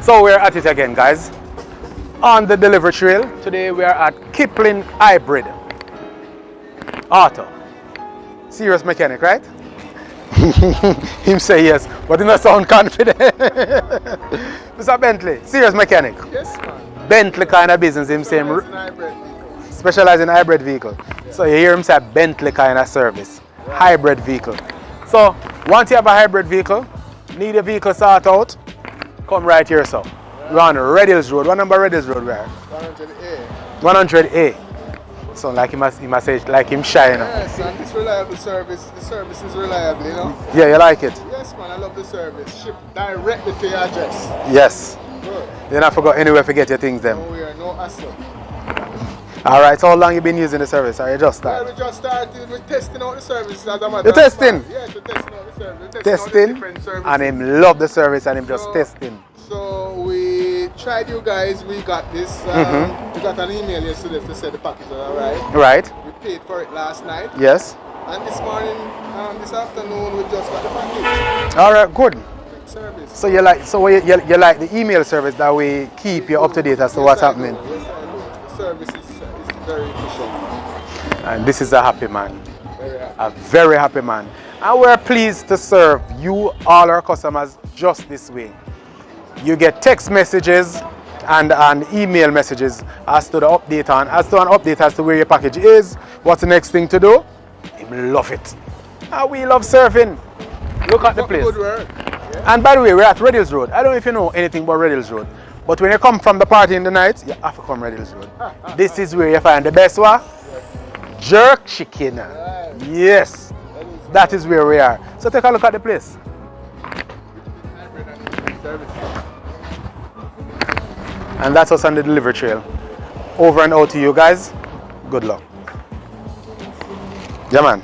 So we're at it again, guys. On the delivery trail. Today we are at Kipling Hybrid Auto. Serious mechanic, right? Him say yes, but he not sound confident. Mr. Bentley, serious mechanic. Yes, man. Bentley kind of business, him saying specialize in hybrid vehicle. So you hear him say Bentley kind of service. Hybrid vehicle. So once you have a hybrid vehicle, need a vehicle sort out, come right here, so. We're on Red Road. What number Red Road we are? 100A. 100A. So like he must say like him shy, you know. Yes, and this reliable service, the service is reliable, you know. Yeah, you like it? Yes, man, I love the service. Shipped directly to your address. Yes. Good. You don't forget anywhere to get your things then. No, we are no hassle. Alright, so how long you been using the service? Or you just started? Well, we just started with testing out the service as a matter You're of testing? fact. Yes, we're testing out the service. We're Testing, out the different services. and him love the service and him just testing. So we tried you guys, we got this, we got an email yesterday to say the package was alright. Right. We paid for it last night. Yes. And this morning, this afternoon, we just got the package. Alright, good. Service. So you like you like the email service that we keep you up to date as to what's happening. Yes, I do. The service is very efficient. And this is a happy man. Very happy. A very happy man. And we're pleased to serve you, all our customers, just this way. You get text messages and email messages as to the update as to where your package is, what's the next thing to do. We love it. And we love surfing. Look at the place. Good work. Yeah. And by the way, we're at Red Hills Road. I don't know if you know anything about Red Hills Road, but when you come from the party in the night, you have to come Red Hills Road. This is where you find the best one. Jerk chicken. Right. Yes, that is where we are. So take a look at the place. And that's us on the delivery trail. Over and out to you guys. Good luck. Yeah, man.